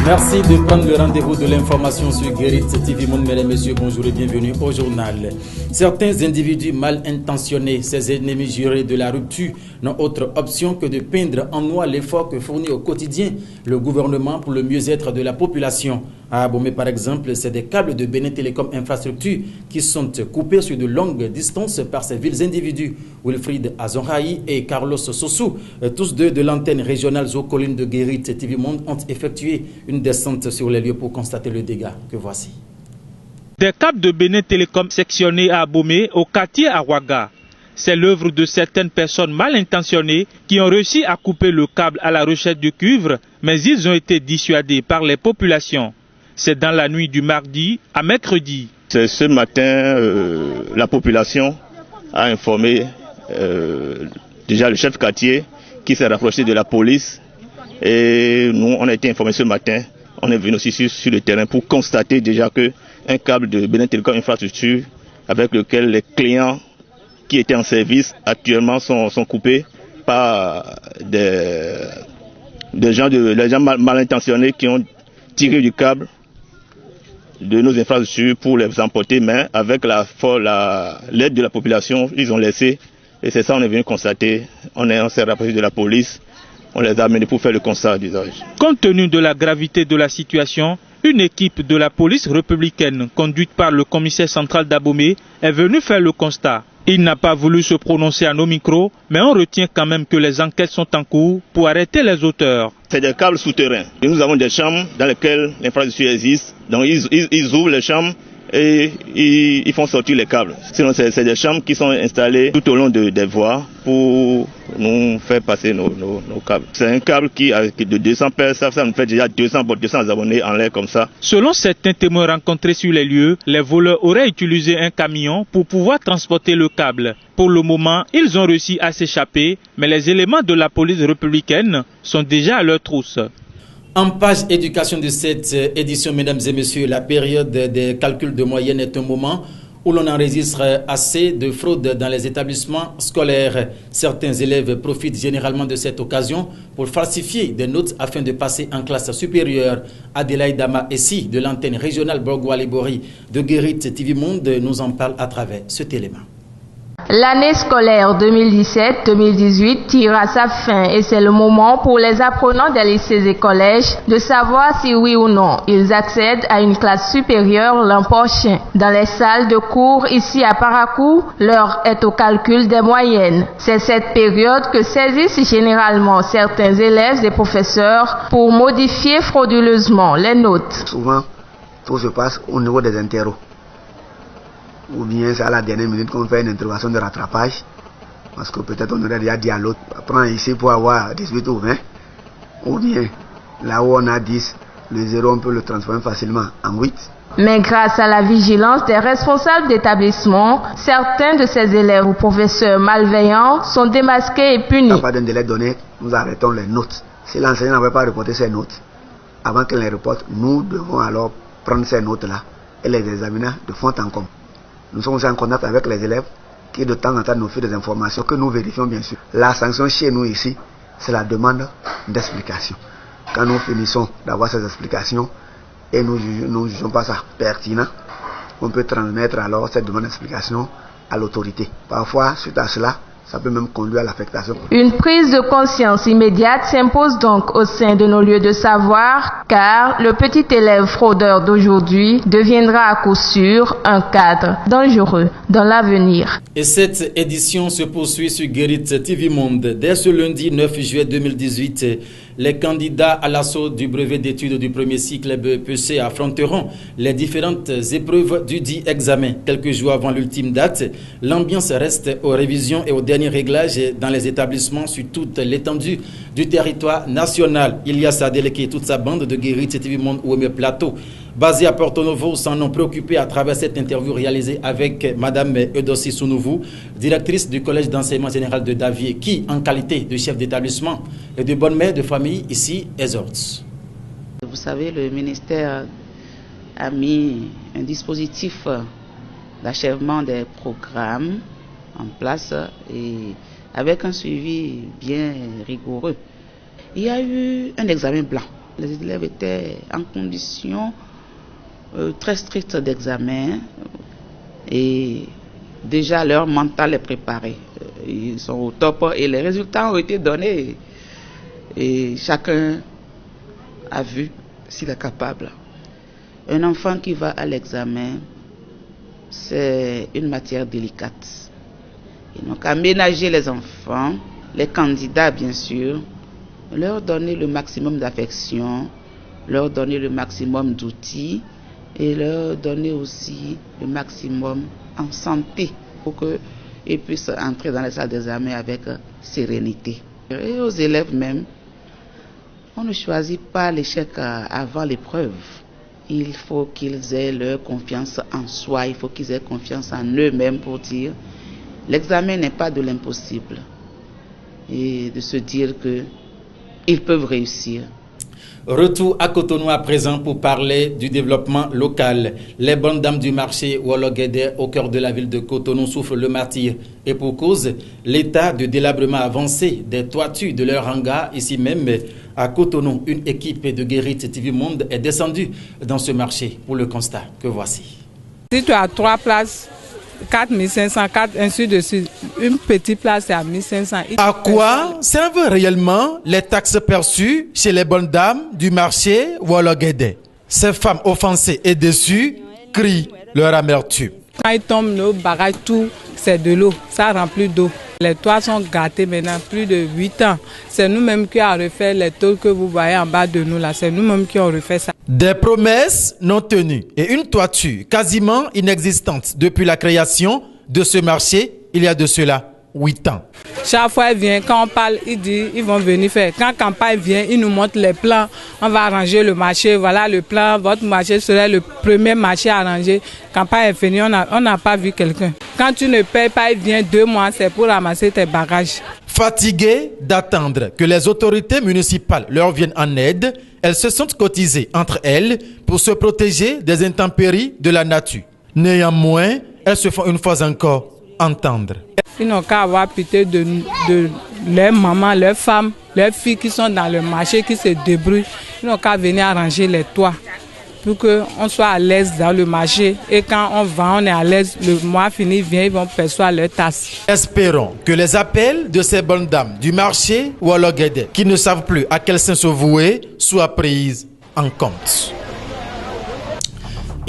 Merci de prendre le rendez-vous de l'information sur Guérit TV Monde. Mesdames et messieurs, bonjour et bienvenue au journal. Certains individus mal intentionnés, ces ennemis jurés de la rupture, n'ont autre option que de peindre en noir l'effort que fournit au quotidien le gouvernement pour le mieux-être de la population. À Abomey, par exemple, c'est des câbles de Bénin Télécom Infrastructure qui sont coupés sur de longues distances par ces vils individus. Wilfried Azonraï et Carlos Sossou, tous deux de l'antenne régionale aux collines de Guérit TV Monde, ont effectué une descente sur les lieux pour constater le dégât que voici. Des câbles de Bénin Télécom sectionnés à Abomey, au quartier Awaga. C'est l'œuvre de certaines personnes mal intentionnées qui ont réussi à couper le câble à la recherche de cuivre, mais ils ont été dissuadés par les populations. C'est dans la nuit du mardi à mercredi. Ce matin, la population a informé déjà le chef quartier qui s'est rapproché de la police. Et nous, on a été informés ce matin. On est venu aussi sur le terrain pour constater déjà qu'un câble de Bénin Télécom Infrastructure avec lequel les clients qui étaient en service actuellement sont coupés par des gens mal intentionnés qui ont tiré du câble de nos infrastructures pour les emporter, mais avec l'aide de la population, ils ont laissé. Et c'est ça on est venu constater. On s'est rapproché de la police. On les a amenés pour faire le constat d'usage. Compte tenu de la gravité de la situation, une équipe de la police républicaine, conduite par le commissaire central d'Abomey, est venue faire le constat. Il n'a pas voulu se prononcer à nos micros, mais on retient quand même que les enquêtes sont en cours pour arrêter les auteurs. C'est des câbles souterrains. Et nous avons des chambres dans lesquelles l'infrastructure existe. Donc ils ouvrent les chambres et ils font sortir les câbles. Sinon c'est des chambres qui sont installées tout au long des voies pour nous faire passer nos câbles. C'est un câble qui de 200 personnes, ça nous fait déjà 200 abonnés en l'air comme ça. Selon certains témoins rencontrés sur les lieux, les voleurs auraient utilisé un camion pour pouvoir transporter le câble. Pour le moment, ils ont réussi à s'échapper, mais les éléments de la police républicaine sont déjà à leur trousse. En page éducation de cette édition, mesdames et messieurs, la période des calculs de moyenne est un moment où l'on enregistre assez de fraude dans les établissements scolaires. Certains élèves profitent généralement de cette occasion pour falsifier des notes afin de passer en classe supérieure. Adélaïde Dama Essi de l'antenne régionale Borgo-Alébori de Guérit TV Monde nous en parle à travers cet élément. L'année scolaire 2017-2018 tire à sa fin et c'est le moment pour les apprenants des lycées et collèges de savoir si oui ou non ils accèdent à une classe supérieure l'an prochain. Dans les salles de cours ici à Parakou, l'heure est au calcul des moyennes. C'est cette période que saisissent généralement certains élèves et professeurs pour modifier frauduleusement les notes. Souvent, tout se passe au niveau des interros. Ou bien c'est à la dernière minute qu'on fait une intervention de rattrapage. Parce que peut-être on aurait déjà dit à l'autre, prends ici pour avoir 18 ou 20. Ou bien, là où on a 10, le 0 on peut le transformer facilement en 8. Mais grâce à la vigilance des responsables d'établissement, certains de ces élèves ou professeurs malveillants sont démasqués et punis. À part d'un délai donné, nous arrêtons les notes. Si l'enseignant n'avait pas reporté ses notes, avant qu'il les reporte, nous devons alors prendre ces notes-là et les examiner de fond en comble. Nous sommes aussi en contact avec les élèves qui de temps en temps nous font des informations que nous vérifions bien sûr. La sanction chez nous ici, c'est la demande d'explication. Quand nous finissons d'avoir ces explications et nous ne jugeons pas ça pertinent, on peut transmettre alors cette demande d'explication à l'autorité. Parfois, suite à cela, ça peut même conduire à l'affectation. Une prise de conscience immédiate s'impose donc au sein de nos lieux de savoir, car le petit élève fraudeur d'aujourd'hui deviendra à coup sûr un cadre dangereux dans l'avenir. Et cette édition se poursuit sur Guérit TV Monde. Dès ce lundi 9 juillet 2018, les candidats à l'assaut du brevet d'études du premier cycle BEPC affronteront les différentes épreuves du dit examen. Quelques jours avant l'ultime date, l'ambiance reste aux révisions et aux derniers réglages dans les établissements sur toute l'étendue du territoire national. Ilias Adeleke et toute sa bande de Guérit TV Monde ou Ouémé Plateau, basé à Porto Novo, s'en ont préoccupé à travers cette interview réalisée avec Madame Eudossi Sounouvou, directrice du Collège d'enseignement général de Davier, qui, en qualité de chef d'établissement et de bonne mère de famille, ici, exhorte. Vous savez, le ministère a mis un dispositif d'achèvement des programmes en place et avec un suivi bien rigoureux. Il y a eu un examen blanc Les élèves étaient en conditions très strictes d'examen et déjà leur mental est préparé. Ils sont au top et les résultats ont été donnés et chacun a vu s'il est capable. Un enfant qui va à l'examen, c'est une matière délicate. Ils n'ont qu'à ménager les enfants, les candidats bien sûr, leur donner le maximum d'affection, leur donner le maximum d'outils et leur donner aussi le maximum en santé pour qu'ils puissent entrer dans les salles d'examen avec sérénité. Et aux élèves même, on ne choisit pas l'échec avant l'épreuve. Il faut qu'ils aient leur confiance en soi, il faut qu'ils aient confiance en eux-mêmes pour dire l'examen n'est pas de l'impossible et de se dire qu'ils peuvent réussir. Retour à Cotonou à présent pour parler du développement local. Les bonnes dames du marché Wologuédé au cœur de la ville de Cotonou souffrent le martyre. Et pour cause, l'état de délabrement avancé des toitures de leur hangar, ici même à Cotonou, une équipe de Guérit TV Monde est descendue dans ce marché pour le constat que voici. Si tu as 3 places, 4500, 4, ainsi de suite. Une petite place, c'est à 1500. À quoi servent réellement les taxes perçues chez les bonnes dames du marché Wologuédé? Ces femmes offensées et déçues crient leur amertume. Quand ils tombent, nos bagages, tout, c'est de l'eau. Ça remplit d'eau. Les toits sont gâtés maintenant, plus de 8 ans. C'est nous-mêmes qui avons refait les tôles que vous voyez en bas de nous là. C'est nous-mêmes qui avons refait ça. Des promesses non tenues et une toiture quasiment inexistante depuis la création de ce marché il y a de cela 8 ans. Chaque fois il vient, quand on parle, il dit ils vont venir faire. Quand campagne vient, il nous montre les plans. On va arranger le marché, voilà le plan. Votre marché serait le premier marché arrangé. Campagne est finie, on n'a pas vu quelqu'un. Quand tu ne payes pas, il vient 2 mois, c'est pour ramasser tes bagages. Fatiguées d'attendre que les autorités municipales leur viennent en aide, elles se sont cotisées entre elles pour se protéger des intempéries de la nature. Néanmoins, elles se font une fois encore entendre. Ils n'ont qu'à avoir pitié de leurs mamans, leurs femmes, leurs filles qui sont dans le marché, qui se débrouillent. Ils n'ont qu'à venir arranger les toits pour qu'on soit à l'aise dans le marché. Et quand on vend, on est à l'aise. Le mois fini vient, ils vont percevoir leur tasse. Espérons que les appels de ces bonnes dames du marché Wologuédé, qui ne savent plus à quel sens se vouer, soient prises en compte.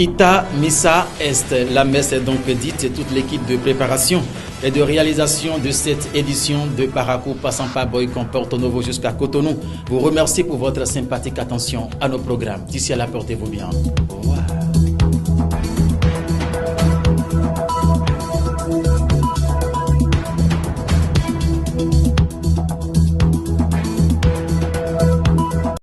Ita Missa Est, la messe est donc dite et toute l'équipe de préparation et de réalisation de cette édition de Parakou passant par Boycon Porto Novo jusqu'à Cotonou vous remercie pour votre sympathique attention à nos programmes. D'ici là, portez-vous bien. Au revoir.